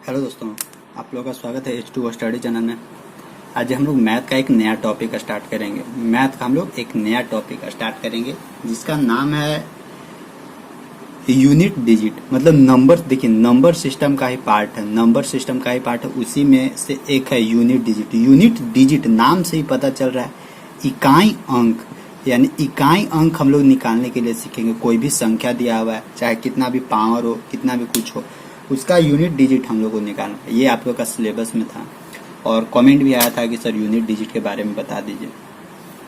Hello दोस्तों, आप लोगों का स्वागत है H2O स्टडी चैनल में। आज हम लोग मैथ का एक नया टॉपिक स्टार्ट करेंगे। मैथ का हम लोग एक नया टॉपिक स्टार्ट करेंगे जिसका नाम है यूनिट डिजिट। मतलब नंबर, देखिए नंबर सिस्टम का ही पार्ट है, नंबर सिस्टम का ही पार्ट है, उसी में से एक है यूनिट डिजिट। यूनिट डिजिट नाम से ही पता चल रहा है इकाई अंक, यानी इकाई अंक हम लोग निकालने के लिए सीखेंगे। कोई भी संख्या दिया हुआ है, चाहे कितना भी पावर हो, कितना भी कुछ हो, उसका यूनिट डिजिट हम लोग को निकालना है। ये आप लोग का सिलेबस में था और कमेंट भी आया था कि सर यूनिट डिजिट के बारे में बता दीजिए।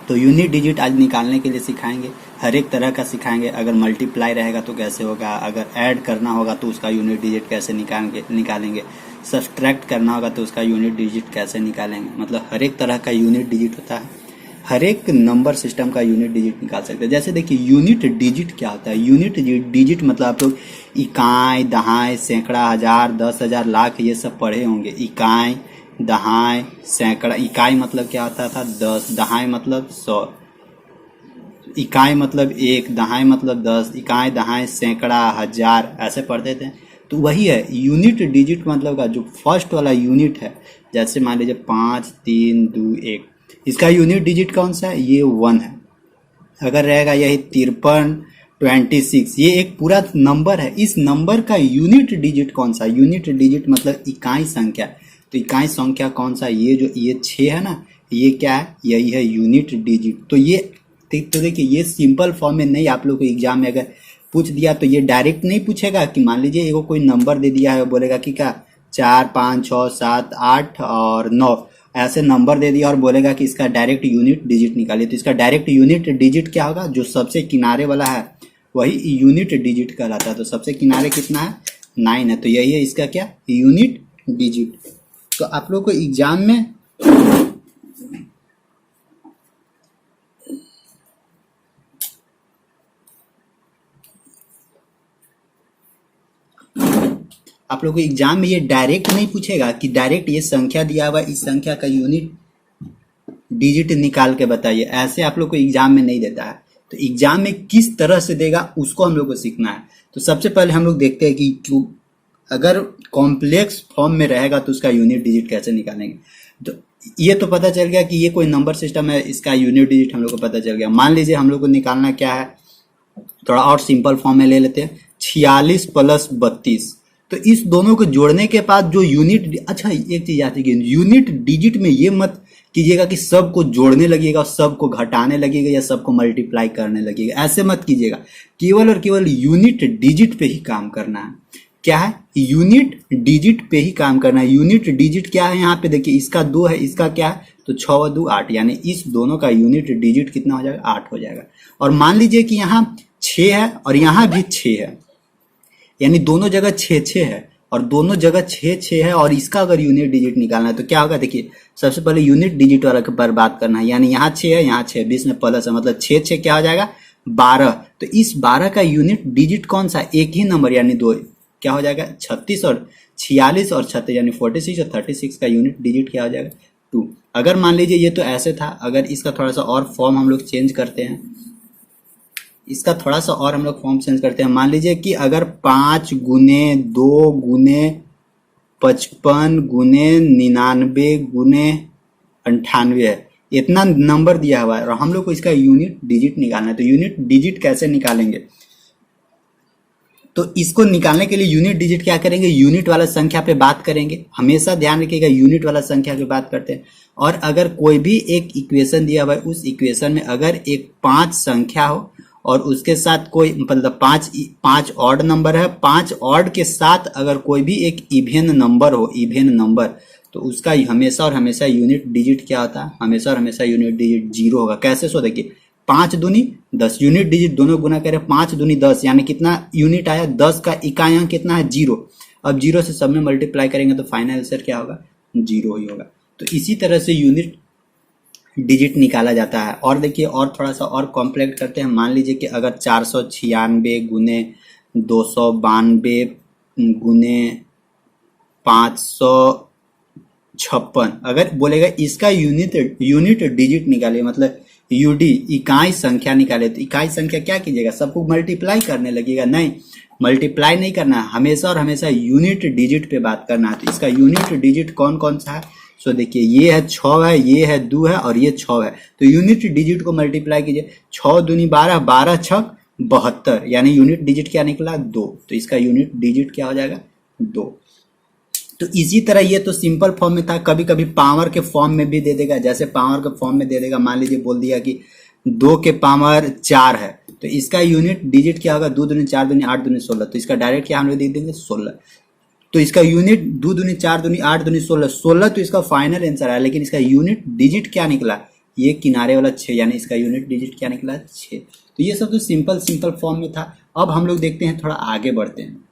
तो यूनिट डिजिट आज निकालने के लिए सिखाएंगे, हर एक तरह का सिखाएंगे। अगर मल्टीप्लाई रहेगा तो कैसे होगा, अगर ऐड करना होगा तो उसका यूनिट डिजिट कैसे निकालेंगे, सब्सट्रैक्ट करना होगा तो उसका यूनिट डिजिट कैसे निकालेंगे। मतलब हर एक तरह का यूनिट डिजिट होता है, हर एक नंबर सिस्टम का यूनिट डिजिट निकाल सकते हैं। जैसे देखिए यूनिट डिजिट क्या होता है। यूनिट डिजिट मतलब आप लोग इकाई, दहाई, सैकड़ा, हजार, 10,000, लाख ये सब पढ़े होंगे। इकाई, दहाई, सैकड़ा। इकाई मतलब क्या होता था 10, दहाई मतलब 100, इकाई मतलब 1, दहाई मतलब 10, इकाई, दहाई, सैकड़ा, हजार, ऐसे पढ़ते थे। तो वही है यूनिट डिजिट। मतलब का जो फर्स्ट वाला यूनिट है, जैसे मान लीजिए 5, 3, 2, 1, इसका यूनिट डिजिट कौन सा है, ये 1 है। अगर रहेगा यही 53, 26, ये एक पूरा नंबर है। इस नंबर का यूनिट डिजिट कौन सा, यूनिट डिजिट मतलब इकाई संख्या। तो इकाई संख्या कौन सा, ये 6 है ना, ये क्या है, यही है यूनिट डिजिट। तो ये तो देखिए ये सिंपल फॉर्म में नहीं, आप लोग को एग्जाम में अगर पूछ दिया तो ये डायरेक्ट नहीं पूछेगा कि मान लीजिए एगो कोई नंबर दे दिया है, बोलेगा कि क्या 4, 5, 6, 7, 8 और 9 ऐसे नंबर दे दिया और बोलेगा कि इसका डायरेक्ट यूनिट डिजिट निकालिए। तो इसका डायरेक्ट यूनिट डिजिट क्या होगा, जो सबसे किनारे वाला है वही यूनिट डिजिट कहलाता है। तो सबसे किनारे कितना है, 9 है, तो यही है इसका क्या, यूनिट डिजिट। तो आप लोग को एग्जाम में आप लोग को एग्जाम में ये डायरेक्ट नहीं पूछेगा कि डायरेक्ट ये संख्या दिया हुआ, इस संख्या का यूनिट डिजिट निकाल के बताइए। ऐसे आप लोग को एग्जाम में नहीं देता है। तो एग्जाम में किस तरह से देगा उसको हम लोग को सीखना है। तो सबसे पहले हम लोग देखते हैं कि अगर कॉम्प्लेक्स फॉर्म में रहेगा तो उसका यूनिट डिजिट कैसे निकालेंगे। तो ये तो पता चल गया कि ये कोई नंबर सिस्टम है, इसका यूनिट डिजिट हम लोग को पता चल गया। मान लीजिए हम लोग को निकालना क्या है, थोड़ा और सिंपल फॉर्म में ले लेते हैं, 46 + 32। तो इस दोनों को जोड़ने के बाद जो यूनिट, अच्छा एक चीज याद रखिए, यूनिट डिजिट में ये मत कीजिएगा कि सबको जोड़ने लगेगा, सबको घटाने लगेगा या सबको मल्टीप्लाई करने लगेगा, ऐसे मत कीजिएगा। केवल और केवल यूनिट डिजिट पे ही काम करना है। क्या है, यूनिट डिजिट पे ही काम करना है। यूनिट डिजिट क्या है, यहाँ पे देखिए इसका 2 है, इसका क्या है, तो 6 और 2 8, यानी इस दोनों का यूनिट डिजिट कितना हो जाएगा, 8 हो जाएगा। और मान लीजिए कि यहाँ 6 है और यहाँ भी 6 है, यानी दोनों जगह 6 है और दोनों जगह 6 है, और इसका अगर यूनिट डिजिट निकालना है तो क्या होगा, देखिए सबसे पहले यूनिट डिजिट वाला पर बात करना है। यानी यहाँ 6 है, यहाँ 6, बीच में प्लस है, मतलब 6 क्या हो जाएगा, 12। तो इस 12 का यूनिट डिजिट कौन सा, एक ही नंबर यानी 2, क्या हो जाएगा 36, और 46 और 36 यानी 46 और 36 का यूनिट डिजिट क्या हो जाएगा, 2। अगर मान लीजिए ये तो ऐसे था, अगर इसका थोड़ा सा और फॉर्म हम लोग चेंज करते हैं, इसका थोड़ा सा और हम लोग फॉर्म चेंज करते हैं। मान लीजिए कि अगर 5 गुने 2 गुने 55 गुने 99 गुने 98 है, इतना नंबर दिया हुआ है और हम लोग को इसका यूनिट डिजिट निकालना है। तो यूनिट डिजिट कैसे निकालेंगे, तो इसको निकालने के लिए यूनिट डिजिट क्या करेंगे, यूनिट वाला संख्या पे बात करेंगे। हमेशा ध्यान रखिएगा यूनिट वाला संख्या की बात करते हैं। और अगर कोई भी एक इक्वेशन दिया हुआ है, उस इक्वेशन में अगर एक 5 संख्या हो और उसके साथ कोई मतलब 5 ऑड नंबर है, 5 ऑड के साथ अगर कोई भी एक इवेन नंबर हो, इवेन नंबर, तो उसका हमेशा और हमेशा यूनिट डिजिट क्या होता है, हमेशा और हमेशा यूनिट डिजिट 0 होगा। कैसे, सो देखिए 5 दूनी 10, यूनिट डिजिट दोनों गुना करें, 5 दूनी 10, यानी कितना यूनिट आया, 10 का इकाई अंक कितना है, 0। अब 0 से सब में मल्टीप्लाई करेंगे तो फाइनल आंसर क्या होगा, 0 ही होगा। तो इसी तरह से यूनिट डिजिट निकाला जाता है। और देखिए और थोड़ा सा और कॉम्प्लेक्ट करते हैं। मान लीजिए कि अगर 496 गुने 292 गुने 556, अगर बोलेगा इसका यूनिट डिजिट निकालिए, मतलब यूडी इकाई संख्या निकाले, तो इकाई संख्या क्या कीजिएगा, सबको मल्टीप्लाई करने लगेगा, नहीं मल्टीप्लाई नहीं करना है, हमेशा और हमेशा यूनिट डिजिट पे बात करना है। तो इसका यूनिट डिजिट कौन कौन सा है? सो देखिए ये है 6 है, ये है 2 है और ये 6 है। तो यूनिट डिजिट को मल्टीप्लाई कीजिए, 6 दूनी 12, 12 छक 72, यानी यूनिट डिजिट क्या निकला? 2। तो इसका यूनिट डिजिट क्या हो जाएगा? 2। तो इसी तरह ये तो सिंपल फॉर्म में था, कभी कभी पावर के फॉर्म में भी दे देगा। जैसे पावर के फॉर्म में दे देगा, मान लीजिए बोल दिया कि 2 के पावर 4 है, तो इसका यूनिट डिजिट क्या होगा? 2 दूनी 4 दूनी 8 दूनी 16। तो इसका डायरेक्ट क्या हम लोग दे देंगे? 16। तो इसका यूनिट 2 दूनी 4 दूनी 8 दूनी 16, 16 तो इसका फाइनल आंसर है, लेकिन इसका यूनिट डिजिट क्या निकला? ये किनारे वाला 6, यानी इसका यूनिट डिजिट क्या निकला? 6। तो ये सब तो सिंपल सिंपल फॉर्म में था। अब हम लोग देखते हैं, थोड़ा आगे बढ़ते हैं।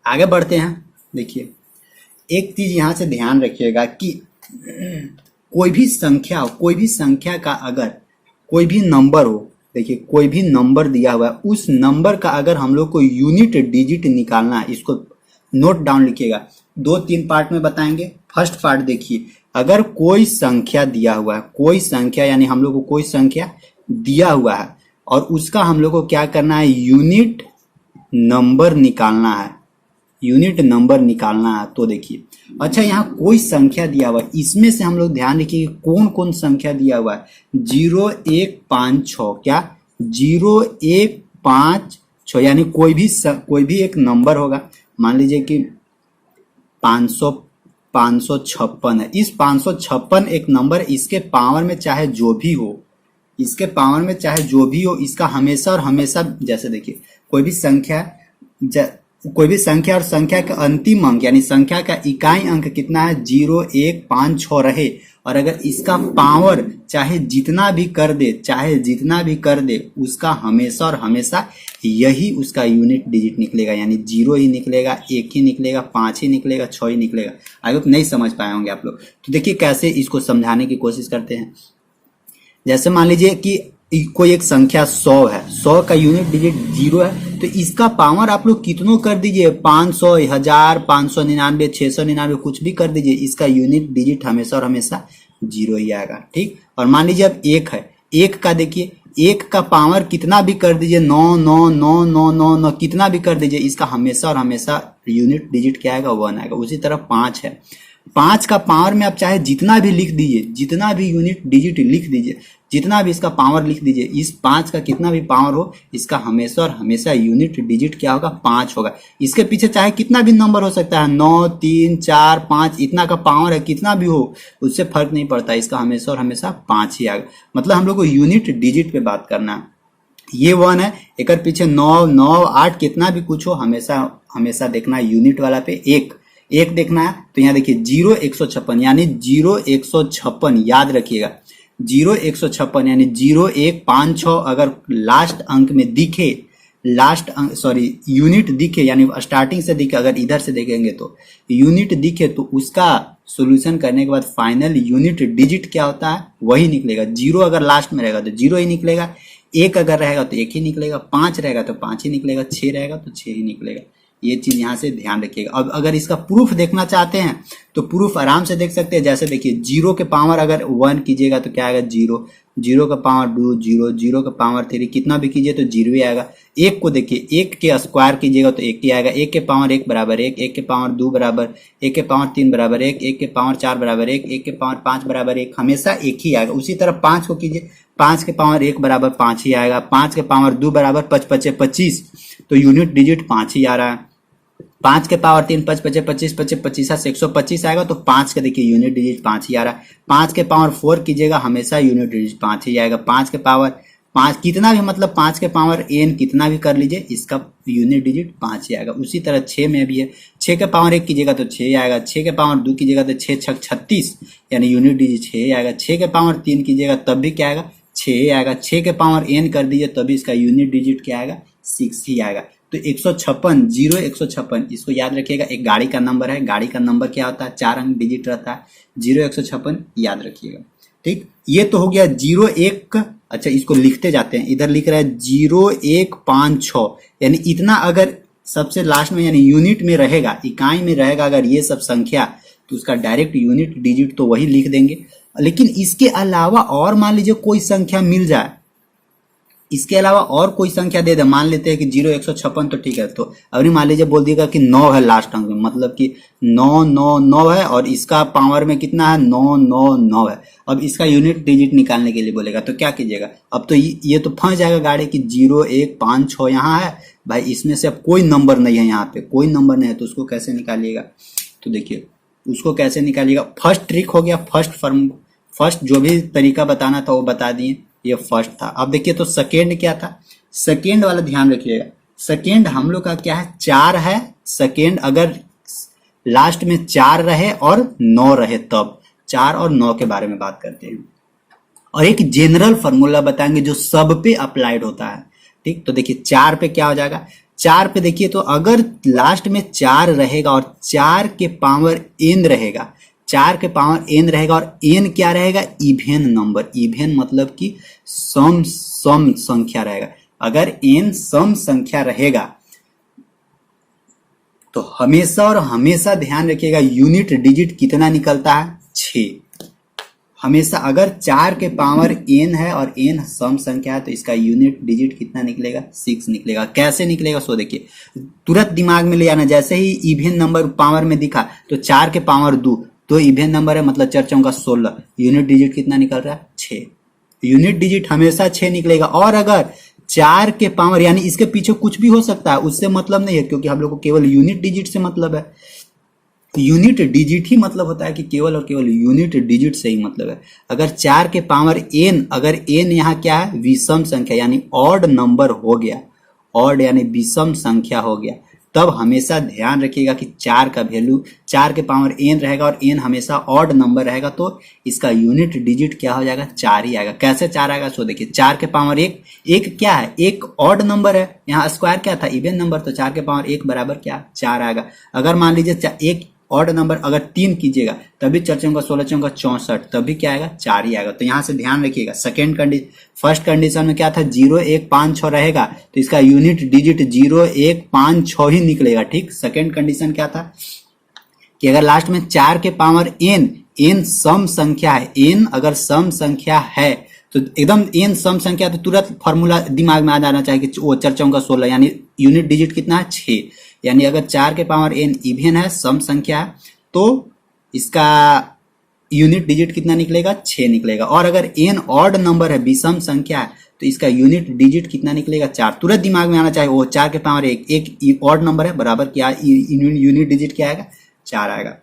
आगे बढ़ते हैं, देखिए एक चीज यहां से ध्यान रखिएगा कि कोई भी संख्या का अगर कोई भी नंबर हो, देखिए कोई भी नंबर दिया हुआ है, उस नंबर का अगर हम लोग को यूनिट डिजिट निकालना है, इसको नोट डाउन लिखिएगा। 2-3 पार्ट में बताएंगे। फर्स्ट पार्ट देखिए, अगर कोई संख्या दिया हुआ है, कोई संख्या यानी हम लोग को कोई संख्या दिया हुआ है और उसका हम लोग को क्या करना है? यूनिट नंबर निकालना है, यूनिट नंबर निकालना है। तो देखिए, अच्छा यहाँ कोई संख्या दिया हुआ है, इसमें से हम लोग ध्यान रखिए कौन कौन संख्या दिया हुआ है। 0 1 5 6, क्या 0 1 5 6, यानी कोई भी एक नंबर होगा। मान लीजिए कि 556 है, इस 556 एक नंबर, इसके पावर में चाहे जो भी हो, इसका हमेशा और हमेशा, जैसे देखिए कोई भी संख्या और संख्या का अंतिम अंक यानी संख्या का इकाई अंक कितना है? 0 1 5 6 रहे, और अगर इसका पावर चाहे जितना भी कर दे, उसका हमेशा और हमेशा यही उसका यूनिट डिजिट निकलेगा, यानी 0 ही निकलेगा, 1 ही निकलेगा, 5 ही निकलेगा, 6 ही निकलेगा। आई होप नहीं समझ पाए होंगे आप लोग। तो देखिए कैसे इसको समझाने की कोशिश करते हैं। जैसे मान लीजिए कि कोई एक संख्या 100 है, 100 का यूनिट डिजिट 0 है, तो इसका पावर आप लोग कितनों कर दीजिए, 500, 1000, 599, 699, कुछ भी कर दीजिए, इसका यूनिट डिजिट हमेशा और हमेशा 0 ही आएगा। ठीक। और मान लीजिए अब 1 है, 1 का देखिए, 1 का पावर कितना भी कर दीजिए, 9 9 9 9 9 9, कितना भी कर दीजिए, इसका हमेशा और हमेशा यूनिट डिजिट क्या आएगा? 1 आएगा। उसी तरह 5 है, 5 का पावर में आप चाहे जितना भी लिख दीजिए, जितना भी यूनिट डिजिट लिख दीजिए, जितना भी इसका पावर लिख दीजिए, इस 5 का कितना भी पावर हो, इसका हमेशा और हमेशा यूनिट डिजिट क्या होगा? 5 होगा। इसके पीछे चाहे कितना भी नंबर हो सकता है, 9 3 4 5, इतना का पावर है, कितना भी हो, उससे फर्क नहीं पड़ता, इसका हमेशा और हमेशा 5 ही आएगा। मतलब हम लोग को यूनिट डिजिट पे बात करना है। ये 1 है, एक पीछे 9 9 8 कितना भी कुछ हो, हमेशा हमेशा देखना है यूनिट वाला पे 1 देखना है। तो यहाँ देखिए 0 156, यानी 0 156 याद रखिएगा, 0 156 यानी 0 1 5 6 अगर लास्ट अंक में दिखे, यूनिट दिखे, यानी स्टार्टिंग से दिखे, अगर इधर से देखेंगे तो यूनिट दिखे, तो उसका सॉल्यूशन करने के बाद फाइनल यूनिट डिजिट क्या होता है? वही निकलेगा। 0 अगर लास्ट में रहेगा तो 0 ही निकलेगा, 1 अगर रहेगा तो 1 ही निकलेगा, 5 रहेगा तो 5 ही निकलेगा, 6 रहेगा तो 6 ही निकलेगा। ये चीज यहां से ध्यान रखिएगा। अब अगर इसका प्रूफ देखना चाहते हैं तो प्रूफ आराम से देख सकते हैं। जैसे देखिए 0 के पावर अगर 1 कीजिएगा तो क्या आएगा? 0, 0 का पावर 2 0, 0 का पावर 3, कितना भी कीजिए तो 0 ही आएगा। 1 को देखिए, 1 के स्क्वायर कीजिएगा तो 1 ही आएगा। 1 के पावर 1 बराबर 1, 1 के पावर 2 बराबर, 1 के पावर 3 बराबर 1, 1 के पावर 4 बराबर 1, 1 के पावर 5 बराबर 1, हमेशा 1 ही आएगा। उसी तरह 5 को कीजिए, 5 के पावर 1 बराबर 5 ही आएगा। 5 के पावर 2 बराबर 5 5 25, तो यूनिट डिजिट 5 ही आ रहा है। 5 के पावर 3 5 5 25 25 25 से 125 आएगा, तो 5 का देखिए यूनिट डिजिट 5 ही आ रहा है। 5 के पावर 4 कीजिएगा, हमेशा यूनिट डिजिट 5 ही आएगा। 5 के पावर 5 कितना भी, मतलब 5 के पावर n कितना भी कर लीजिए, इसका यूनिट डिजिट 5 ही आएगा। उसी तरह 6 में भी है, 6 के पावर 1 कीजिएगा तो 6 ही आएगा। 6 के पावर 2 कीजिएगा तो 6 6 36, यानी यूनिट डिजिट 6 ही आएगा। 6 के पावर 3 कीजिएगा तब भी क्या आएगा? 6 ही आएगा। 6 के पावर n कर दीजिए तभी इसका यूनिट डिजिट क्या आएगा? 6 ही आएगा। तो 156, 0 156, इसको याद रखिएगा। एक गाड़ी का नंबर है, गाड़ी का नंबर क्या होता है? 4 अंक डिजिट रहता है। 0 156 याद रखिएगा। ठीक, ये तो हो गया 0 1। अच्छा, इसको लिखते जाते हैं। इधर लिख रहा है 0 1 5 6, यानी इतना अगर सबसे लास्ट में यानी यूनिट में रहेगा, इकाई में रहेगा अगर ये सब संख्या, तो उसका डायरेक्ट यूनिट डिजिट तो वही लिख देंगे। लेकिन इसके अलावा और मान लीजिए कोई संख्या मिल जाए, इसके अलावा और कोई संख्या दे दे, मान लेते हैं कि 0 156 तो ठीक है, तो अभी मान लीजिए बोल दिएगा कि 9 है लास्ट अंक में, मतलब कि 9 है और इसका पावर में कितना है 9 है। अब इसका यूनिट डिजिट निकालने के लिए बोलेगा तो क्या कीजिएगा, अब तो ये तो फंस जाएगा गाड़ी कि 0 1 5 6 यहाँ है भाई, इसमें से अब कोई नंबर नहीं है, यहाँ पे कोई नंबर नहीं है, तो उसको कैसे निकालिएगा। तो देखिए उसको कैसे निकालिएगा, फर्स्ट ट्रिक हो गया, फर्स्ट जो भी तरीका बताना था वो बता दिए, ये फर्स्ट था। अब देखिए तो सेकेंड क्या था, सेकेंड वाला ध्यान रखिएगा, सेकेंड हम लोग का क्या है 4 है, सेकेंड अगर लास्ट में 4 रहे और 9 रहे तब 4 और 9 के बारे में बात करते हैं, और एक जनरल फॉर्मूला बताएंगे जो सब पे अप्लाइड होता है। ठीक, तो देखिए 4 पे क्या हो जाएगा, 4 पे देखिए तो अगर लास्ट में 4 रहेगा और 4 के पावर n रहेगा, 4 के पावर n रहेगा और n क्या रहेगा इवेन नंबर, इवेन मतलब कि सम संख्या रहेगा। अगर n सम संख्या रहेगा तो हमेशा और हमेशा ध्यान रखिएगा यूनिट डिजिट कितना निकलता है 6। हमेशा अगर 4 के पावर n है और n सम संख्या है तो इसका यूनिट डिजिट कितना निकलेगा 6 निकलेगा। कैसे निकलेगा सो देखिए, तुरंत दिमाग में ले आना, जैसे ही इवेन नंबर पावर में दिखा तो 4 के पावर 2 तो इवेन नंबर है, मतलब 4 चौका 16, यूनिट डिजिट कितना निकल रहा है 6, यूनिट डिजिट हमेशा 6 निकलेगा। और अगर 4 के पावर यानी इसके पीछे कुछ भी हो सकता है, उससे मतलब नहीं है, क्योंकि हम लोग को केवल यूनिट डिजिट से मतलब है, यूनिट डिजिट ही मतलब होता है कि केवल और केवल यूनिट डिजिट से ही मतलब है। अगर 4 के पावर n, अगर n यहाँ क्या है विषम संख्या यानी ऑड नंबर हो गया, ऑड यानी विषम संख्या हो गया, तब हमेशा ध्यान रखिएगा कि 4 का वैल्यू 4 के पावर n रहेगा और n हमेशा ऑड नंबर रहेगा, तो इसका यूनिट डिजिट क्या हो जाएगा 4 ही आएगा। कैसे 4 आएगा सो देखिए, 4 के पावर 1 क्या है, एक ऑड नंबर है, यहाँ स्क्वायर क्या था इवेन नंबर, तो 4 के पावर 1 बराबर क्या 4 आएगा। अगर मान लीजिए एक ऑड नंबर अगर 3 कीजिएगा तभी 4 चौका 16 चौका 64, तभी क्या आएगा 4 ही आएगा। तो यहाँ से ध्यान रखिएगा, सेकेंड कंडीशन, फर्स्ट कंडीशन में क्या था 0 1 5 6 रहेगा तो इसका यूनिट डिजिट 0 1 5 6 ही निकलेगा। ठीक, सेकेंड कंडीशन क्या था कि अगर लास्ट में 4 के पावर n सम संख्या है, n अगर सम संख्या है तो एकदम n सम संख्या, तो तुरंत फॉर्मूला दिमाग में आ जाना चाहिए कि वो 4 चौका 16 यानी यूनिट डिजिट कितना है 6, यानी अगर 4 के पावर n इवेन है सम संख्या है तो इसका यूनिट डिजिट कितना निकलेगा 6 निकलेगा। और अगर n ऑड नंबर है विषम संख्या है तो इसका यूनिट डिजिट कितना निकलेगा 4, तुरंत दिमाग में आना चाहिए वो 4 के पावर 1 एक ऑड नंबर है बराबर क्या यूनिट डिजिट क्या आएगा 4 आएगा।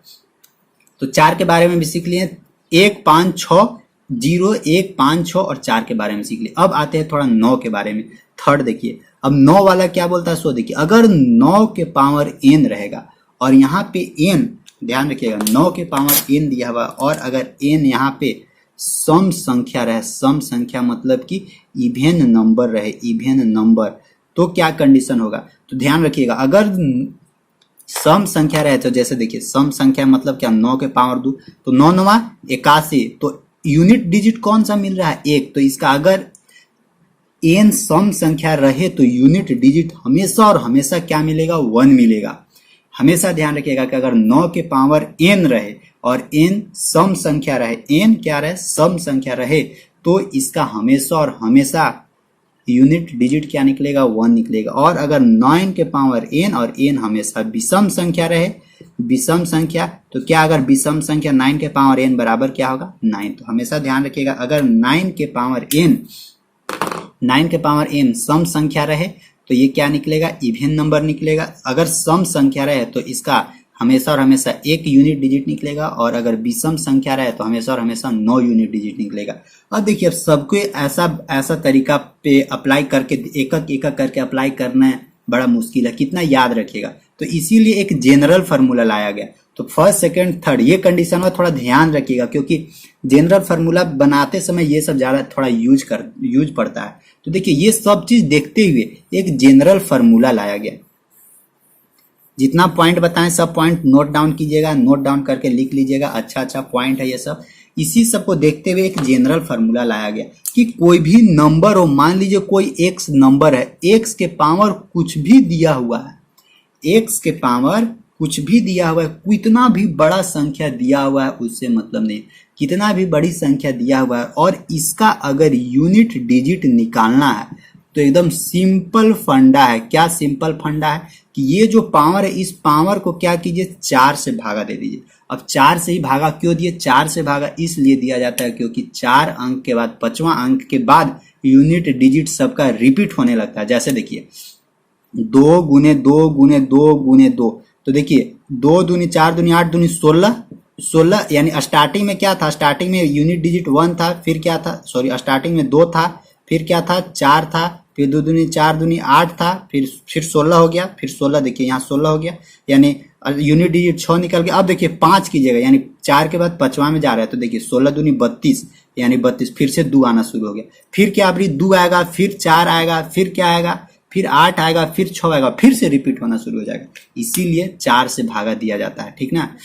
तो 4 के बारे में भी सीख लिए, 1 5 6 0 1 5 6 और 4 के बारे में सीख लिए। अब आते हैं थोड़ा 9 के बारे में, थर्ड देखिए। अब 9 वाला क्या बोलता है सो देखिए, अगर 9 के पावर n रहेगा और यहाँ पे n ध्यान रखिएगा 9 के पावर n दिया हुआ और अगर n यहाँ पे सम संख्या रहे, सम संख्या मतलब कि इवेन नंबर रहे, इवेन नंबर, तो क्या कंडीशन होगा। तो ध्यान रखिएगा अगर सम संख्या रहे तो जैसे देखिए सम संख्या मतलब क्या 9 के पावर 2 तो 9 9 81, तो यूनिट डिजिट कौन सा मिल रहा है 1, तो इसका अगर n सम संख्या रहे तो यूनिट डिजिट हमेशा और हमेशा क्या मिलेगा 1 मिलेगा। हमेशा ध्यान रखिएगा कि अगर 9 के पावर n रहे और n सम संख्या रहे, n क्या रहे सम संख्या रहे, तो इसका हमेशा और हमेशा यूनिट डिजिट क्या निकलेगा 1 निकलेगा। और अगर 9 के पावर n और n हमेशा विषम संख्या रहे, विषम संख्या, तो क्या अगर विषम संख्या 9 के पावर n बराबर क्या होगा 9, तो हमेशा ध्यान रखिएगा अगर 9 के पावर n सम संख्या रहे तो ये क्या निकलेगा इवेन नंबर निकलेगा। अगर सम संख्या रहे तो इसका हमेशा और हमेशा 1 यूनिट डिजिट निकलेगा और अगर विषम संख्या रहे तो हमेशा और हमेशा 9 यूनिट डिजिट निकलेगा। और देखिए अब सबको ऐसा तरीका पे अप्लाई करके एक एक करके अप्लाई करना है बड़ा मुश्किल है, कितना याद रखिएगा, तो इसीलिए एक जनरल फार्मूला लाया गया। तो फर्स्ट सेकंड थर्ड ये कंडीशन में थोड़ा ध्यान रखिएगा क्योंकि जनरल फार्मूला बनाते समय ये सब ज्यादा थोड़ा यूज पड़ता है। तो देखिए ये सब चीज देखते हुए एक जनरल फार्मूला लाया गया। जितना पॉइंट बताएं सब पॉइंट नोट डाउन कीजिएगा, नोट डाउन करके लिख लीजिएगा, अच्छा पॉइंट है ये सब। इसी सब को देखते हुए एक जनरल फार्मूला लाया गया कि कोई भी नंबर हो, मान लीजिए कोई x नंबर है, x के पावर कुछ भी दिया हुआ है, x के पावर कुछ भी दिया हुआ है, कितना भी बड़ा संख्या दिया हुआ है उससे मतलब नहीं, कितना भी बड़ी संख्या दिया हुआ है और इसका अगर यूनिट डिजिट निकालना है तो एकदम सिंपल फंडा है। क्या सिंपल फंडा है कि ये जो पावर है इस पावर को क्या कीजिए 4 से भागा दे दीजिए। अब 4 से ही भागा क्यों दिए, 4 से भागा इसलिए दिया जाता है क्योंकि 4 अंक के बाद 5वां अंक के बाद यूनिट डिजिट सबका रिपीट होने लगता है। जैसे देखिए 2 गुने 2 गुने 2 गुने 2, तो देखिए 2 दूनी 4 दूनी 8 दूनी 16, 16 यानी स्टार्टिंग में क्या था, स्टार्टिंग में यूनिट डिजिट 1 था, फिर क्या था, सॉरी स्टार्टिंग में 2 था, फिर क्या था 4 था, फिर 2 दूनी 4 दूनी 8 था, फिर 16 हो गया, फिर 16 देखिए यहाँ 16 हो गया, यानी यूनिट डिजिट 6 निकल गया। अब देखिए 5 कीजिएगा यानी 4 के बाद 5वां में जा रहा है, तो देखिए 16 दूनी 32 यानी 32, फिर से 2 आना शुरू हो गया, फिर क्या अभी 2 आएगा, फिर 4 आएगा, फिर क्या आएगा, फिर 8 आएगा, फिर 6 आएगा, फिर से रिपीट होना शुरू हो जाएगा। इसीलिए 4 से भागा दिया जाता है, ठीक ना।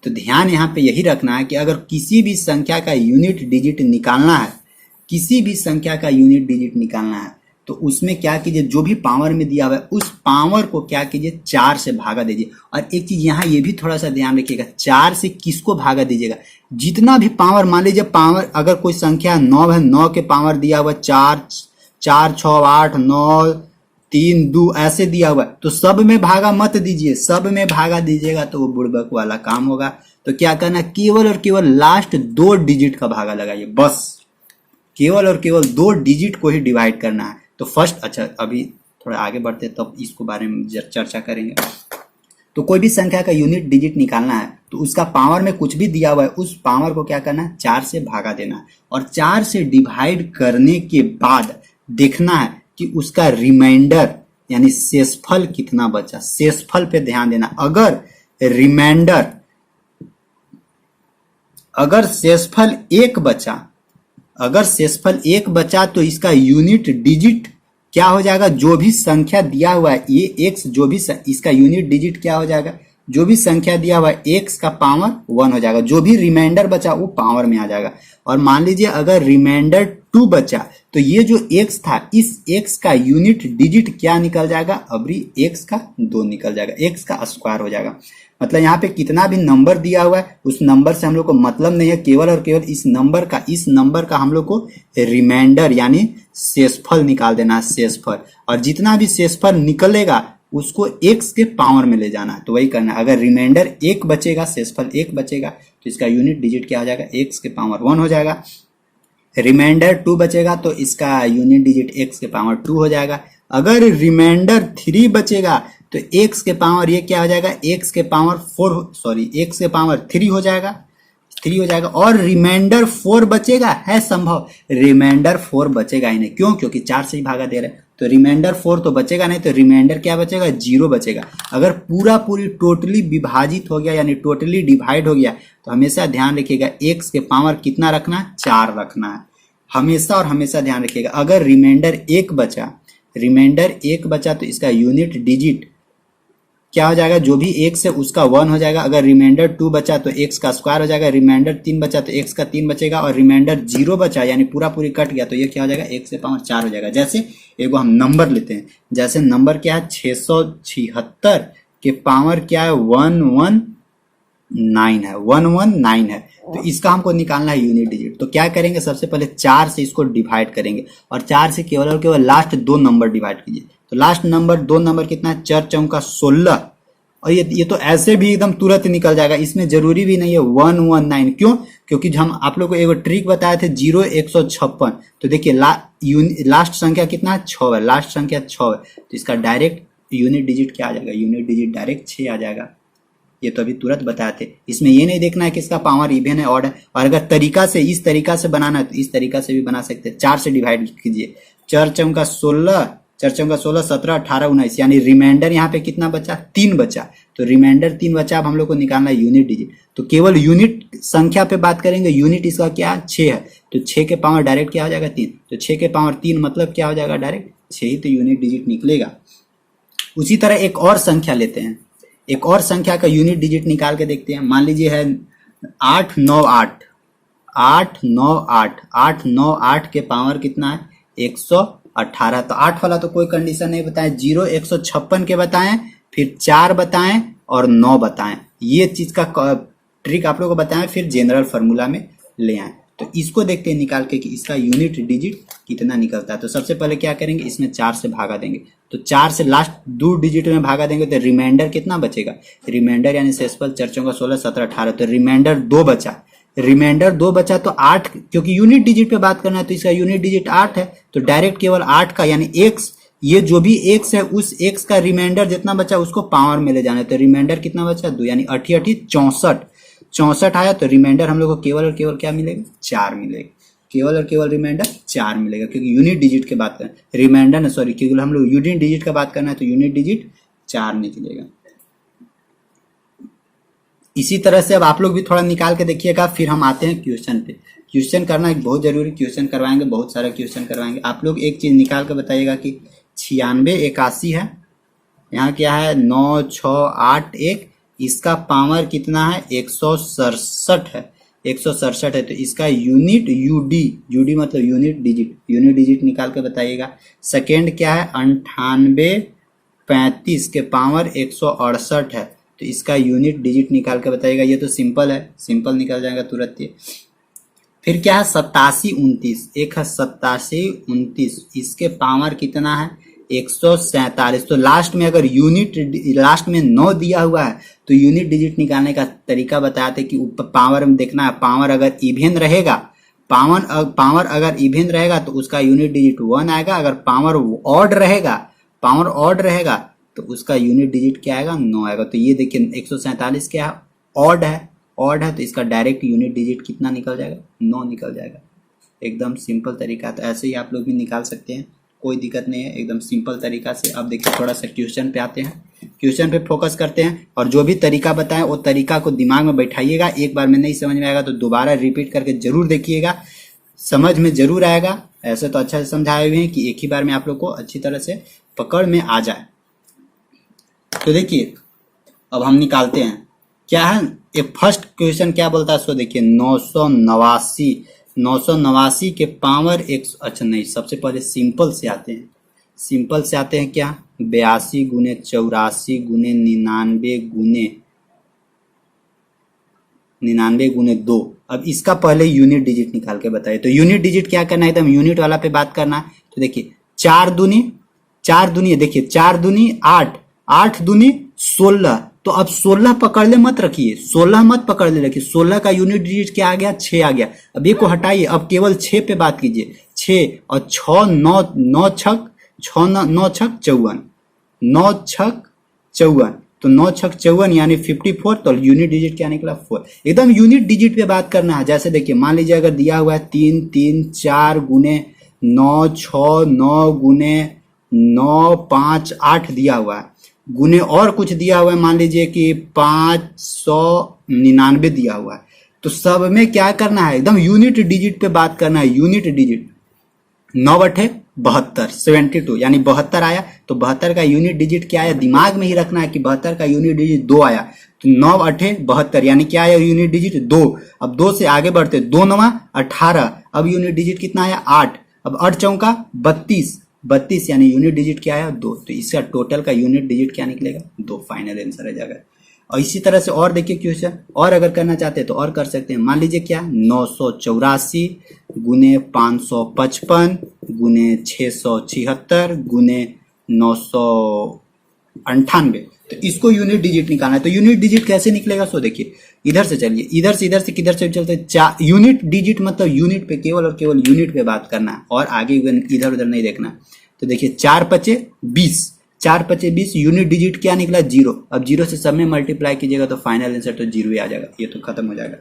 तो ध्यान यहाँ पे यही रखना है कि अगर किसी भी संख्या का यूनिट डिजिट निकालना है, किसी भी संख्या का यूनिट डिजिट निकालना है, तो उसमें क्या कीजिए, जो भी पावर में दिया हुआ है उस पावर को क्या कीजिए 4 से भागा दीजिए। और एक चीज यहाँ ये भी थोड़ा सा ध्यान रखिएगा, 4 से किसको भागा दीजिएगा, जितना भी पावर, मान लीजिए पावर अगर कोई संख्या 9 है, 9 के पावर दिया हुआ 4 4 6 8 9 3 2 ऐसे दिया हुआ है, तो सब में भागा मत दीजिए, सब में भागा दीजिएगा तो वो बुड़बक वाला काम होगा। तो क्या करना, केवल और केवल लास्ट 2 डिजिट का भागा लगाइए, बस केवल और केवल 2 डिजिट को ही डिवाइड करना है। तो फर्स्ट, अच्छा अभी थोड़ा आगे बढ़ते तब तो इसको बारे में चर्चा करेंगे। तो कोई भी संख्या का यूनिट डिजिट निकालना है तो उसका पावर में कुछ भी दिया हुआ है उस पावर को क्या करना है 4 से भागा देना है, और 4 से डिवाइड करने के बाद देखना है कि उसका रिमाइंडर यानी शेषफल कितना बचा। शेषफल पे ध्यान देना, अगर रिमाइंडर, अगर शेषफल 1 बचा, अगर शेषफल 1 बचा तो इसका यूनिट डिजिट क्या हो जाएगा, जो भी संख्या दिया हुआ है ये x, जो भी इसका यूनिट डिजिट क्या हो जाएगा, जो भी संख्या दिया हुआ है x का पावर 1 हो जाएगा, जो भी रिमाइंडर बचा वो पावर में आ जाएगा। और मान लीजिए अगर रिमाइंडर 2 बचा तो ये जो x था इस x का यूनिट डिजिट क्या निकल जाएगा, अभी x का 2 निकल जाएगा, x का स्क्वायर हो जाएगा। मतलब यहाँ पे कितना भी नंबर दिया हुआ है उस नंबर से हम लोग को मतलब नहीं है, केवल और केवल इस नंबर का हम लोग को रिमाइंडर यानी शेषफल निकाल देना है, शेषफल। और जितना भी शेषफल निकलेगा उसको x के पावर में ले जाना है, तो वही करना है। अगर रिमाइंडर 1 बचेगा, शेषफल 1 बचेगा तो इसका यूनिट डिजिट क्या हो जाएगा, x के पावर 1 हो जाएगा। रिमाइंडर 2 बचेगा तो इसका यूनिट डिजिट x के पावर 2 हो जाएगा। अगर रिमाइंडर 3 बचेगा तो x के पावर ये क्या हो जाएगा, x के पावर 3 हो जाएगा, 3 हो जाएगा। और रिमाइंडर 4 बचेगा, है संभव रिमाइंडर 4 बचेगा ही नहीं, क्यों, क्योंकि 4 से ही भागा दे रहे हैं, तो रिमाइंडर 4 तो बचेगा नहीं, तो रिमाइंडर क्या बचेगा, 0 बचेगा। अगर पूरी टोटली विभाजित हो गया यानी टोटली डिवाइड हो गया तो हमेशा ध्यान रखिएगा x के पावर कितना रखना है, 4 रखना है, हमेशा और हमेशा ध्यान रखिएगा। अगर रिमाइंडर 1 बचा तो इसका यूनिट डिजिट क्या हो जाएगा, जो भी x है उसका 1 हो जाएगा। अगर रिमाइंडर 2 बचा तो x का स्क्वायर हो जाएगा, रिमाइंडर 3 बचा तो x का 3 बचेगा, और रिमाइंडर 0 बचा यानी पूरी कट गया तो ये क्या हो जाएगा, x के पावर 4 हो जाएगा। जैसे एगो हम नंबर लेते हैं, जैसे नंबर क्या है 676 के पावर क्या है 119 है, 119 है, तो इसका हमको निकालना है यूनिट डिजिट। तो क्या करेंगे, सबसे पहले 4 से इसको डिवाइड करेंगे और 4 से केवल और केवल लास्ट 2 नंबर डिवाइड कीजिए। तो लास्ट नंबर 2 नंबर कितना है, 4 चौका 16, और ये तो ऐसे भी एकदम तुरंत निकल जाएगा, इसमें जरूरी भी नहीं है 119, क्यों, क्योंकि हम आप लोग को एगो ट्रिक बताए थे 0 156। तो देखिए लास्ट संख्या कितना है, 6 है, लास्ट संख्या 6 है, तो इसका डायरेक्ट यूनिट डिजिट क्या आ जाएगा, यूनिट डिजिट डायरेक्ट 6 आ जाएगा। ये तो अभी तुरंत बताए थे, इसमें ये नहीं देखना है कि इसका पावर इवन है ऑड है। और अगर इस तरीका से बनाना है तो इस तरीका से भी बना सकते हैं, 4 से डिवाइड कीजिए, 4 चौका 16, 17 18 19, यानी रिमाइंडर यहाँ पे कितना बचा, 3 बचा, तो रिमाइंडर 3 बचा। अब हम लोग को निकालना है यूनिट डिजिट, तो केवल यूनिट संख्या पे बात करेंगे, यूनिट इसका क्या 6 है, तो 6 के पावर डायरेक्ट क्या हो जाएगा 3, तो 6 के पावर 3 मतलब क्या हो जाएगा, डायरेक्ट 6 ही तो यूनिट डिजिट निकलेगा। उसी तरह एक और संख्या लेते हैं, एक और संख्या का यूनिट डिजिट निकाल के देखते हैं। मान लीजिए है 898, 898 के पावर कितना है 118, तो 8 वाला तो कोई कंडीशन नहीं बताएं, 0 156 के बताएं, फिर 4 बताएं और 9 बताएं, ये चीज का ट्रिक आप लोगों को बताएं, फिर जनरल फार्मूला में ले आए। तो इसको देखते हैं निकाल के कि इसका यूनिट डिजिट कितना निकलता है। तो सबसे पहले क्या करेंगे, इसमें 4 से भागा देंगे। तो 4 से लास्ट 2 डिजिट में भागा देंगे तो रिमाइंडर कितना बचेगा, रिमाइंडर यानी शेषफल 4 चौका 16 17 18, तो रिमाइंडर 2 बचा। रिमाइंडर 2 बचा तो 8, क्योंकि यूनिट डिजिट पे बात करना है तो इसका यूनिट डिजिट 8 है, तो डायरेक्ट केवल 8 का यानी x, ये जो भी x है उस x का रिमाइंडर जितना बचा उसको पावर में ले जाना है। तो रिमाइंडर कितना बचा 2, यानी 8 8 64 आया। तो रिमाइंडर हम लोग को केवल और केवल क्या मिलेगा, 4 मिलेगा। केवल और केवल रिमाइंडर 4 मिलेगा, क्योंकि यूनिट डिजिट की बात करें, रिमाइंडर ना सॉरी, केवल हम लोग यूनिट डिजिट का बात करना है तो यूनिट डिजिट 4 निकलेगा। इसी तरह से अब आप लोग भी थोड़ा निकाल के देखिएगा, फिर हम आते हैं क्वेश्चन पे। क्वेश्चन करना एक बहुत जरूरी, क्वेश्चन करवाएंगे, बहुत सारा क्वेश्चन करवाएंगे। आप लोग एक चीज निकाल के बताइएगा कि 96 81 है, यहाँ क्या है 9 6 8 1, इसका पावर कितना है 167 है, 167 है। तो इसका यूनिट यूडी मतलब यूनिट डिजिट निकाल के बताइएगा। सेकेंड क्या है 98 35 के पावर 168 है, तो इसका यूनिट डिजिट निकाल के बताइएगा। ये तो सिंपल है, सिंपल निकल जाएगा तुरंत ही। फिर क्या है 87 29, एक है 87 29, इसके पावर कितना है 147। तो लास्ट में अगर यूनिट लास्ट में 9 दिया हुआ है तो यूनिट डिजिट निकालने का तरीका बताते कि पावर में देखना है, पावर अगर इवन रहेगा, पावर अगर इवन रहेगा तो उसका यूनिट डिजिट 1 आएगा। अगर पावर ऑड रहेगा तो उसका यूनिट डिजिट क्या आएगा 9 आएगा। तो ये देखिए 147 क्या है, ऑड है, तो इसका डायरेक्ट यूनिट डिजिट कितना निकल जाएगा 9 निकल जाएगा। एकदम सिंपल तरीका है, तो ऐसे ही आप लोग भी निकाल सकते हैं, कोई दिक्कत नहीं है, एकदम सिंपल तरीका से। अब देखिए थोड़ा सा क्वेश्चन पे आते हैं, क्वेश्चन पे फोकस करते हैं, और जो भी तरीका बताएं वो तरीका को दिमाग में बैठाइएगा। एक बार में नहीं समझ में आएगा तो दोबारा रिपीट करके जरूर देखिएगा, समझ में जरूर आएगा। ऐसे तो अच्छा से समझाए हुए हैं कि एक ही बार में आप लोग को अच्छी तरह से पकड़ में आ जाए। तो देखिए अब हम निकालते हैं, क्या है ये फर्स्ट क्वेश्चन क्या बोलता है, सो देखिए 989 के पावर एक, अच्छा नहीं, सबसे पहले सिंपल से आते हैं, क्या 82 गुने 84 गुने 99 गुने 2। अब इसका पहले यूनिट डिजिट निकाल के बताइए। तो यूनिट डिजिट क्या करना है, एकदम यूनिट वाला पे बात करना है। तो देखिए 4 दूनी देखिए 4 दूनी 8, 8 दूनी 16, तो अब 16 पकड़ ले मत रखिए, 16 मत पकड़ ले रखिए, 16 का यूनिट डिजिट क्या आ गया 6 आ गया। अब ये को हटाइए, अब केवल 6 पे बात कीजिए, 6 और 6 9 छक 54, 9 छक 54, तो 9 छक 54 यानी 54, तो यूनिट डिजिट क्या निकला 4। एकदम यूनिट डिजिट पे बात करना है। जैसे देखिए मान लीजिए अगर दिया हुआ है 3 3 4 गुने 9 6 9 गुने 9 5 8 दिया हुआ है, गुने और कुछ दिया हुआ है, मान लीजिए कि 599 दिया हुआ है। तो सब में क्या करना है, एकदम यूनिट डिजिट पे बात करना है। यूनिट डिजिट 9/72 72, यानी 72 आया, तो 72 का यूनिट डिजिट क्या आया, दिमाग में ही रखना है कि 72 का यूनिट डिजिट 2 आया। तो 9/72 यानी क्या आया यूनिट डिजिट 2। अब 2 से आगे बढ़ते, 2 9 18, अब यूनिट डिजिट कितना आया 8, अब 8 चौका 32 यानी यूनिट डिजिट क्या आया 2। तो इसका टोटल का यूनिट डिजिट क्या निकलेगा 2, फाइनल आंसर आ जाएगा। और इसी तरह से और देखिए क्वेश्चन, और अगर करना चाहते हैं तो और कर सकते हैं। मान लीजिए क्या 984 गुने 555 गुने 676 गुने 998, तो इसको यूनिट डिजिट निकालना है। तो यूनिट डिजिट कैसे निकलेगा, सो देखिए इधर से चलिए, इधर से किधर से चलते, यूनिट डिजिट मतलब यूनिट पे, केवल और केवल यूनिट पे बात करना है, और आगे इधर उधर नहीं देखना। तो देखिए 4 5 20, 4 5 20, यूनिट डिजिट क्या निकला 0। अब 0 से सब में मल्टीप्लाई कीजिएगा तो फाइनल आंसर तो 0 ही आ जाएगा, ये तो खत्म हो जाएगा।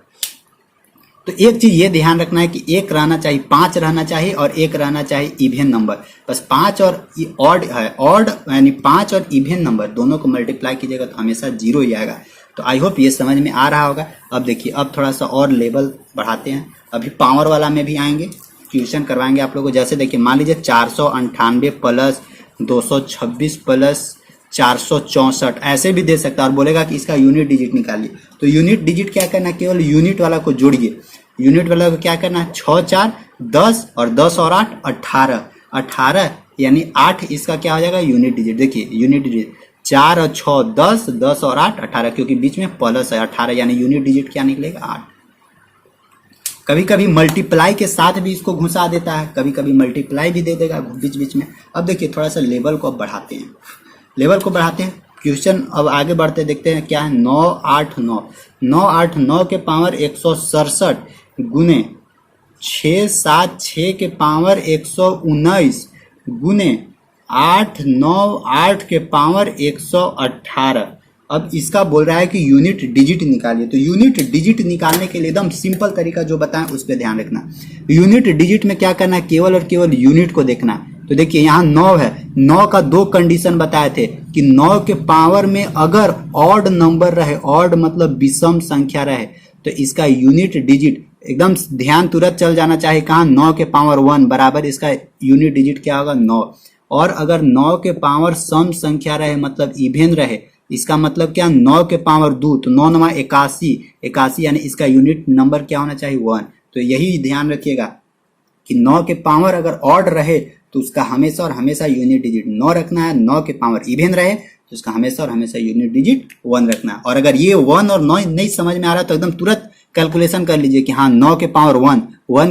तो एक चीज ये ध्यान रखना है कि एक रहना चाहिए, 5 रहना चाहिए, और एक रहना चाहिए इवन नंबर। बस 5 और ऑड है, ऑड यानी 5 और इवन नंबर दोनों को मल्टीप्लाई कीजिएगा तो हमेशा 0 ही आएगा। तो आई होप ये समझ में आ रहा होगा। अब देखिए अब थोड़ा सा और लेवल बढ़ाते हैं, अभी पावर वाला में भी आएंगे, क्वेश्चन करवाएंगे आप लोगों को। जैसे देखिए मान लीजिए 498 प्लस 226 प्लस 464, ऐसे भी दे सकता है, और बोलेगा कि इसका यूनिट डिजिट निकालिए। तो यूनिट डिजिट क्या करना है, केवल यूनिट वाला को जोड़िए। यूनिट वाला को क्या करना है 6 4 10, और 10 और 8 18 यानी 8, इसका क्या हो जाएगा यूनिट डिजिट। देखिए यूनिट डिजिट 4 और 6 10, 10 और 8 18, क्योंकि बीच में प्लस है 18, यानी यूनिट डिजिट क्या निकलेगा 8। कभी कभी मल्टीप्लाई के साथ भी इसको घुसा देता है, कभी कभी मल्टीप्लाई भी दे देगा बीच बीच में। अब देखिए थोड़ा सा लेवल को अब बढ़ाते हैं, लेवल को बढ़ाते हैं, क्वेश्चन अब आगे बढ़ते देखते हैं क्या है। 9 8 9 9 8 9 के पावर 167 गुने 6 7 6 के पावर 119 गुने 8 9 8 के पावर 118। अब इसका बोल रहा है कि यूनिट डिजिट निकालिए। तो यूनिट डिजिट निकालने के लिए एकदम सिंपल तरीका जो बताएं उस पर ध्यान रखना। यूनिट डिजिट में क्या करना है, केवल और केवल यूनिट को देखना है। तो देखिए यहाँ 9 है, 9 का दो कंडीशन बताए थे कि 9 के पावर में अगर ऑड नंबर रहे, ऑड मतलब विषम संख्या रहे, तो इसका यूनिट डिजिट एकदम ध्यान तुरंत चल जाना चाहिए कहाँ, 9 के पावर 1 बराबर इसका यूनिट डिजिट क्या होगा 9। और अगर 9 के पावर सम संख्या रहे मतलब इवेन रहे, इसका मतलब क्या 9 के पावर 2, तो 9 9 81 81 यानी इसका यूनिट नंबर क्या होना चाहिए 1। तो यही ध्यान रखिएगा कि 9 के पावर अगर ऑड रहे तो उसका हमेशा और हमेशा यूनिट डिजिट 9 रखना है, 9 के पावर इवेन रहे तो उसका हमेशा और हमेशा यूनिट डिजिट 1 रखना है। और अगर ये 1 और 9 नहीं समझ में आ रहा तो एकदम तुरंत कैलकुलेशन कर लीजिए कि हाँ 9 के पावर 1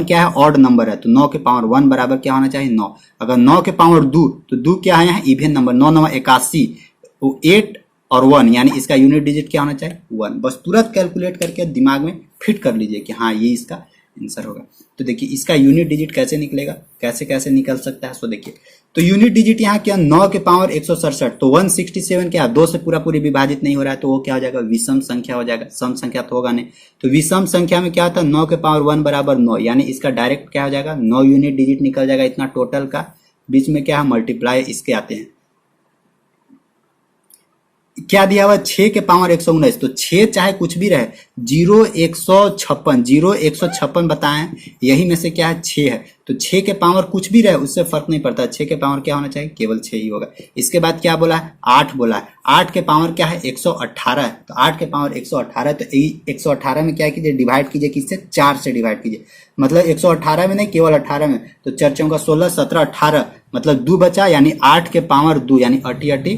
क्या है, ऑड नंबर है, तो 9 के पावर 1 बराबर क्या होना चाहिए 9। अगर 9 के पावर 2 तो 2 क्या है यहाँ इवेन नंबर, 9 9 81, तो 8 और 1 यानी इसका यूनिट डिजिट क्या होना चाहिए 1। बस तुरंत कैलकुलेट करके दिमाग में फिट कर लीजिए कि हाँ ये इसका आंसर होगा। तो देखिए इसका यूनिट डिजिट कैसे निकलेगा, कैसे कैसे निकल सकता है। सो देखिए तो यूनिट डिजिट यहाँ क्या 9 के पावर 167, तो 167 क्या 2 से पूरा पूरी विभाजित नहीं हो रहा है, तो वो क्या हो जाएगा विषम संख्या हो जाएगा, सम संख्या तो होगा नहीं। तो विषम संख्या में क्या होता है 9 के पावर 1 बराबर 9, यानी इसका डायरेक्ट क्या हो जाएगा 9 यूनिट डिजिट निकल जाएगा। इतना टोटल का बीच में क्या है मल्टीप्लाई इसके आते हैं, क्या दिया हुआ 6 के पावर 119, तो 6 चाहे कुछ भी रहे, 0 156 बताएं, यही में से क्या है 6 है, तो 6 के पावर कुछ भी रहे उससे फर्क नहीं पड़ता, 6 के पावर क्या होना चाहिए केवल 6 ही होगा। इसके बाद क्या बोला है 8 बोला है, 8 के पावर क्या है 118 है, तो 8 के पावर 118, तो 118 में क्या कीजिए डिवाइड कीजिए किससे 4 से डिवाइड कीजिए, मतलब 118 में नहीं केवल 18 में, तो 4 चौका 16 17 18 मतलब 2 बचा, यानी 8 के पावर 2 यानी 80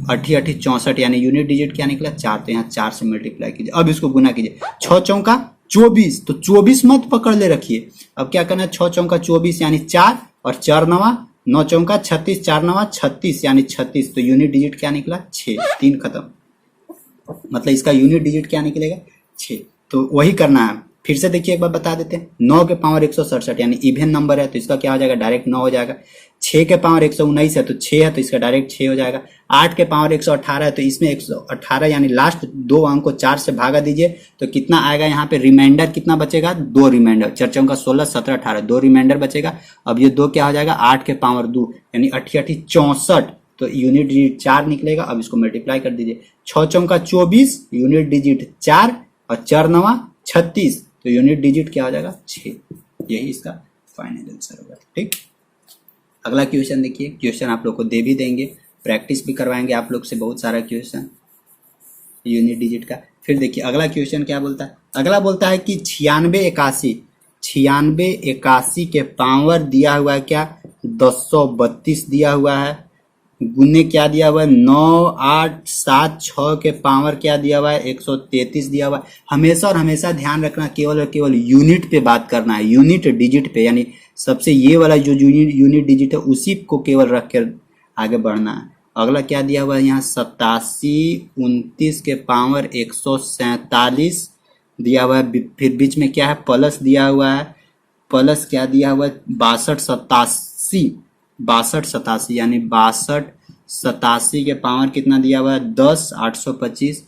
64 यानी यूनिट डिजिट क्या निकला 4, तो यहाँ 4 से मल्टीप्लाई कीजिए। अब इसको गुना कीजिए, 6 चौका 24, तो 24 मत पकड़ ले रखिए, अब क्या करना है 6 चौका 24 यानी 4 और 4 9 9 चौका 36 4 9 36 यानी 36, तो यूनिट डिजिट क्या निकला 6, 3 खत्म, मतलब इसका यूनिट डिजिट क्या निकलेगा 6। तो वही करना है, फिर से देखिए एक बार बता देते हैं। 9 के पावर 167 यानी इवेन नंबर है तो इसका क्या हो जाएगा डायरेक्ट 9 हो जाएगा। 6 के पावर 119 है तो 6 है तो इसका डायरेक्ट 6 हो जाएगा। 8 के पावर 118 है तो इसमें 118 यानी लास्ट 2 अंक को 4 से भागा दीजिए तो कितना आएगा यहाँ पे रिमाइंडर कितना बचेगा 2 रिमाइंडर, 4 चौका 16 17 18 2 रिमाइंडर बचेगा। अब ये 2 क्या हो जाएगा 8 के पावर 2 यानी 88 64, तो यूनिट डिजिट 4 निकलेगा। अब इसको मल्टीप्लाई कर दीजिए, 6 चौका 24 यूनिट डिजिट 4 और 4 9 36, तो यूनिट डिजिट क्या हो जाएगा 6। यही इसका फाइनल आंसर होगा। ठीक, अगला क्वेश्चन देखिए, क्वेश्चन आप लोग को दे भी देंगे, प्रैक्टिस भी करवाएंगे आप लोग से बहुत सारा क्वेश्चन यूनिट डिजिट का। फिर देखिए अगला क्वेश्चन क्या बोलता है, अगला बोलता है कि 96 81 के पावर दिया हुआ है क्या 1032 दिया हुआ है, गुने क्या दिया हुआ है 9 8 7 6 के पावर क्या दिया हुआ है 133 दिया हुआ है। हमेशा और हमेशा ध्यान रखना केवल और केवल यूनिट पे बात करना है, यूनिट डिजिट पे, यानी सबसे ये वाला जो यूनिट डिजिट है उसी को केवल रख कर आगे बढ़ना है। अगला क्या दिया हुआ है यहाँ 87 29 के पावर 147 दिया हुआ है, फिर बीच में क्या है प्लस दिया हुआ है, प्लस क्या दिया हुआ है 62 87 यानी 62 87 के पावर कितना दिया हुआ है 10 825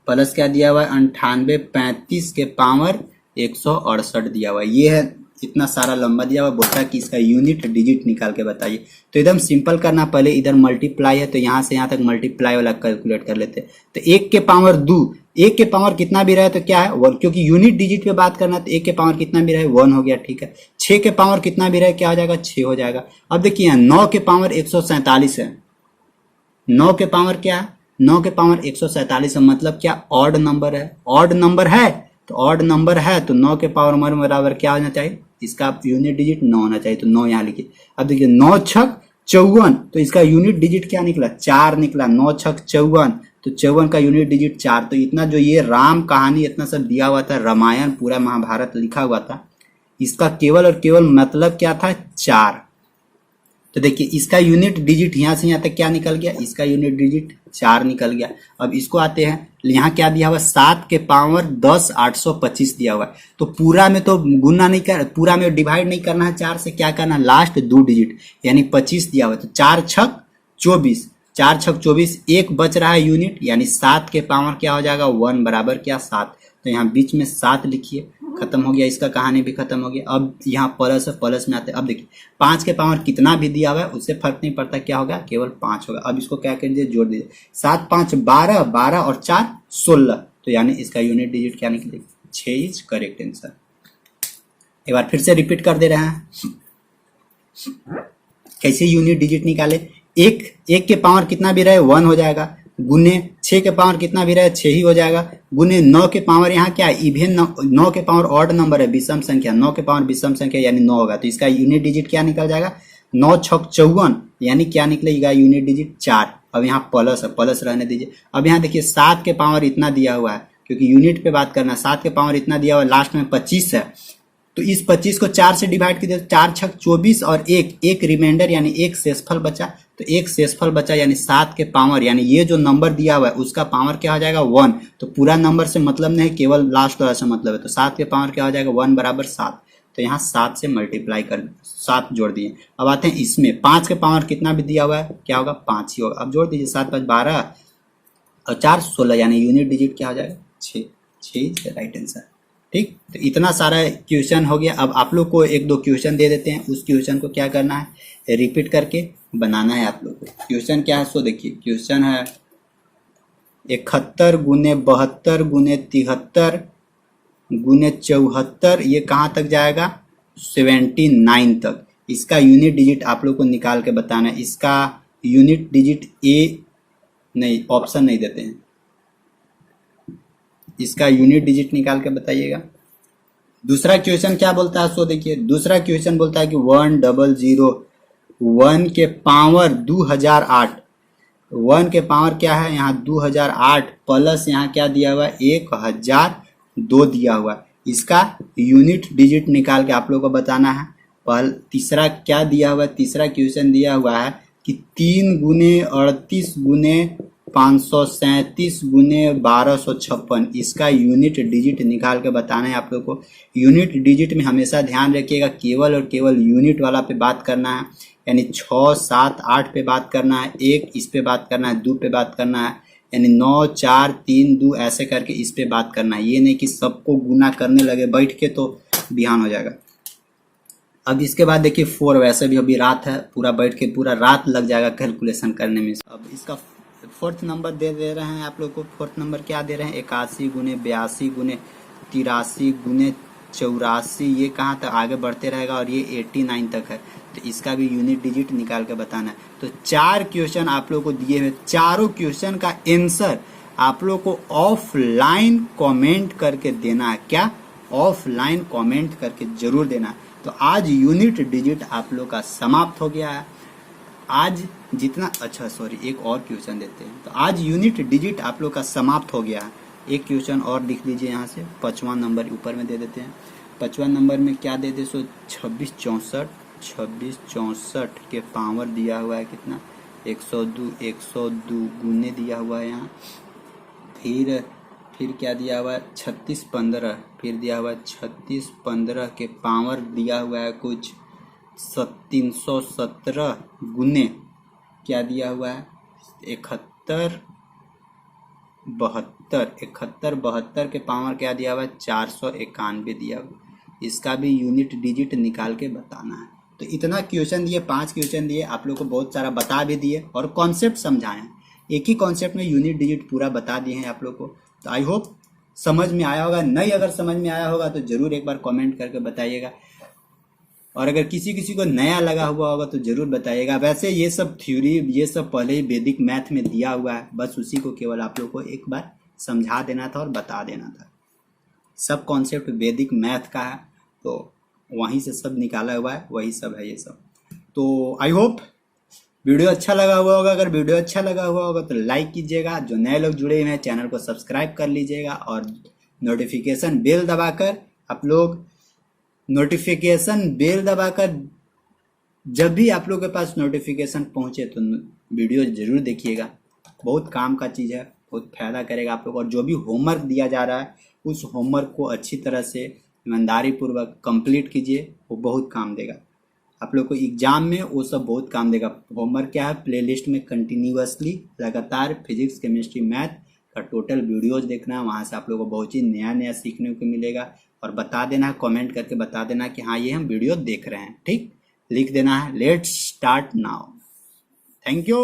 प्लस क्या दिया हुआ है 98 35 के पावर 168 दिया हुआ है। ये है इतना सारा लंबा दिया हुआ, बोलता है कि इसका यूनिट डिजिट निकाल के बताइए। तो एकदम सिंपल करना, पहले इधर मल्टीप्लाई है तो यहाँ से यहाँ तक मल्टीप्लाई वाला कैलकुलेट कर लेते हैं। तो 1 के पावर 2, 1 के पावर कितना भी रहे तो क्या है 1, क्योंकि यूनिट डिजिट पे बात करना तो 1 के पावर कितना भी रहे 1 हो गया। ठीक है, 6 के पावर कितना भी रहे क्या हो जाएगा 6 हो जाएगा। अब देखिए 9 के पावर 147 है, 9 के पावर क्या है 9 के पावर 147 है, मतलब क्या ऑड नंबर है, ऑड नंबर है तो ऑड नंबर है तो 9 के पावर बराबर क्या होना चाहिए, इसका यूनिट डिजिट 9 होना चाहिए, तो 9 यहाँ लिखिए। अब देखिए 9 6 54, तो इसका यूनिट डिजिट क्या निकला 4 निकला, 9 6 54 तो 54 का यूनिट डिजिट 4। तो इतना जो ये राम कहानी इतना सब दिया हुआ था, रामायण पूरा महाभारत लिखा हुआ था, इसका केवल और केवल मतलब क्या था, 4। तो देखिए इसका यूनिट डिजिट यहाँ से यहाँ तक क्या निकल गया, इसका यूनिट डिजिट 4 निकल गया। अब इसको आते हैं, यहाँ क्या दिया हुआ, 7 के पावर 10 825 दिया हुआ है। तो पूरा में तो गुना नहीं कर, पूरा में डिवाइड नहीं करना है 4 से, क्या करना है, लास्ट 2 डिजिट यानी 25 दिया हुआ है। तो 4 छक 24, 4 छक 24, एक बच रहा है यूनिट, यानी 7 के पावर क्या हो जाएगा, 1 बराबर क्या, 7। तो यहाँ बीच में 7 लिखिए, खत्म हो गया, इसका कहानी भी खत्म हो गया। अब यहाँ प्लस है, प्लस में आते हैं। अब देखिए 5 के पावर कितना भी दिया हुआ है उससे फर्क नहीं पड़ता, क्या होगा, केवल 5 होगा। अब इसको क्या कर दीजिए, जोड़ दीजिए, 7 5 12, 12 और 4 16। तो यानी इसका यूनिट डिजिट क्या निकलेगा, 6 इज करेक्ट आंसर। एक बार फिर से रिपीट कर दे रहे हैं, कैसे यूनिट डिजिट निकाले। एक के पावर कितना भी रहे 1 हो जाएगा, गुने 6 के पावर कितना भी रहे 6 ही हो जाएगा, गुने 9 के पावर यहाँ क्या है, इवन 9 के पावर ऑड नंबर है, विषम संख्या, 9 के पावर विषम संख्या यानी 9 होगा। तो इसका यूनिट डिजिट क्या निकल जाएगा, 9 छक 54 यानी क्या निकलेगा, यूनिट डिजिट 4। अब यहाँ प्लस है, प्लस रहने दीजिए। अब यहाँ देखिए 7 के पावर इतना दिया हुआ है, क्योंकि यूनिट पे बात करना है, 7 के पावर इतना दिया हुआ है, लास्ट में 25 है। तो इस 25 को 4 से डिवाइड कीजिए, 4 छक 24 और एक रिमाइंडर यानी एक शेषफल बचा। तो एक शेषफल बचा यानी 7 के पावर, यानी ये जो नंबर दिया हुआ है उसका पावर क्या हो जाएगा, 1। तो पूरा नंबर से मतलब नहीं, केवल लास्ट वाला से मतलब है। तो 7 के पावर क्या हो जाएगा, 1 बराबर 7। तो यहाँ 7 से मल्टीप्लाई कर 7 जोड़ दिए। अब आते हैं इसमें 5 के पावर कितना भी दिया हुआ है, क्या होगा, 5 ही होगा। अब जोड़ दीजिए, 7 5 12 और 4 16, यानी यूनिट डिजिट क्या हो जाएगा, 6। 6 राइट आंसर। ठीक, तो इतना सारा क्वेश्चन हो गया। अब आप लोग को एक दो क्वेश्चन दे देते हैं, उस क्वेश्चन को क्या करना है, रिपीट करके बनाना है आप लोग को। क्वेश्चन क्या है, सो देखिए क्वेश्चन है 71 गुने 72 गुने 73 गुने 74, ये कहाँ तक जाएगा, 79 तक। इसका यूनिट डिजिट आप लोग को निकाल के बताना है। इसका यूनिट डिजिट ए नहीं, ऑप्शन नहीं देते हैं, इसका यूनिट डिजिट निकाल के बताइएगा। दूसरा क्वेश्चन क्या बोलता है, सो देखिए दूसरा क्वेश्चन बोलता है कि 1 के पावर 2008, 1 के पावर क्या है यहाँ 2008 प्लस यहाँ क्या दिया हुआ है 1002 दिया हुआ है। इसका यूनिट डिजिट निकाल के आप लोग को बताना है। तीसरा क्या दिया हुआ है, तीसरा क्वेश्चन दिया हुआ है कि 3 गुने 38 गुने 537 गुने 1256, इसका यूनिट डिजिट निकाल के बताना है आप लोग को। यूनिट डिजिट में हमेशा ध्यान रखिएगा, केवल और केवल यूनिट वाला पे बात करना है, यानी 6 7 8 पे बात करना है, 1 इस पे बात करना है, 2 पे बात करना है, यानी 9 4 3 2 ऐसे करके इस पे बात करना है। ये नहीं कि सबको गुना करने लगे बैठ के, तो बिहान हो जाएगा। अब इसके बाद देखिए 4, वैसे भी अभी रात है, पूरा बैठ के पूरा रात लग जाएगा कैलकुलेशन करने में। अब इसका फोर्थ नंबर दे रहे हैं आप लोग को। फोर्थ नंबर क्या दे रहे हैं, 81 गुने 82 गुने 83 गुने 84, ये कहाँ तक आगे बढ़ते रहेगा और ये 89 तक है। तो इसका भी यूनिट डिजिट निकाल के बताना है। तो 4 क्वेश्चन आप लोग को दिए हुए, चारों क्वेश्चन का आंसर आप लोग को ऑफलाइन कमेंट करके देना है। क्या, ऑफलाइन कमेंट करके जरूर देना है। तो आज यूनिट डिजिट आप लोग का समाप्त हो गया है। आज जितना, अच्छा सॉरी, एक और क्वेश्चन देते हैं। तो आज यूनिट डिजिट आप लोग का समाप्त हो गया है। एक क्वेश्चन और लिख लीजिए यहाँ से, 5वां नंबर ऊपर में दे देते हैं। 5वां नंबर में क्या दे दे, सो 26 64 के पावर दिया हुआ है कितना, 102 गुने दिया हुआ है यहाँ। फिर क्या दिया हुआ है, 36 15, फिर दिया हुआ है 36 15 के पावर दिया हुआ है कुछ 317 गुने क्या दिया हुआ है, 71 72 के पावर क्या दिया हुआ है, 491 दिया हुआ है। इसका भी यूनिट डिजिट निकाल के बताना है। तो इतना क्वेश्चन दिए, 5 क्वेश्चन दिए, आप लोग को बहुत सारा बता भी दिए और कॉन्सेप्ट समझाए हैं। एक ही कॉन्सेप्ट में यूनिट डिजिट पूरा बता दिए हैं आप लोग को। तो आई होप समझ में आया होगा। नहीं अगर समझ में आया होगा तो जरूर एक बार कमेंट करके बताइएगा, और अगर किसी को नया लगा हुआ होगा तो जरूर बताइएगा। वैसे ये सब थ्योरी, ये सब पहले ही वैदिक मैथ में दिया हुआ है, बस उसी को केवल आप लोग को एक बार समझा देना था और बता देना था। सब कॉन्सेप्ट वैदिक मैथ का है, तो वहीं से सब निकाला हुआ है, वही सब है ये सब। तो आई होप वीडियो अच्छा लगा हुआ होगा, अगर वीडियो अच्छा लगा हुआ होगा तो लाइक कीजिएगा, जो नए लोग जुड़े हुए हैं चैनल को सब्सक्राइब कर लीजिएगा, और नोटिफिकेशन बेल दबाकर आप लोग नोटिफिकेशन बेल दबाकर जब भी आप लोग के पास नोटिफिकेशन पहुंचे तो वीडियो जरूर देखिएगा। बहुत काम का चीज़ है, बहुत फायदा करेगा आप लोग। और जो भी होमवर्क दिया जा रहा है उस होमवर्क को अच्छी तरह से ईमानदारी पूर्वक कंप्लीट कीजिए, वो बहुत काम देगा आप लोग को एग्जाम में, वो सब बहुत काम देगा। होमवर्क क्या है, प्लेलिस्ट में कंटिन्यूअसली लगातार फिजिक्स केमिस्ट्री मैथ का टोटल वीडियोज देखना है, वहाँ से आप लोग को बहुत चीज़ नया नया सीखने को मिलेगा। और बता देना, कमेंट करके बता देना कि हाँ ये हम वीडियो देख रहे हैं, ठीक, लिख देना है। Let's start now. Thank you.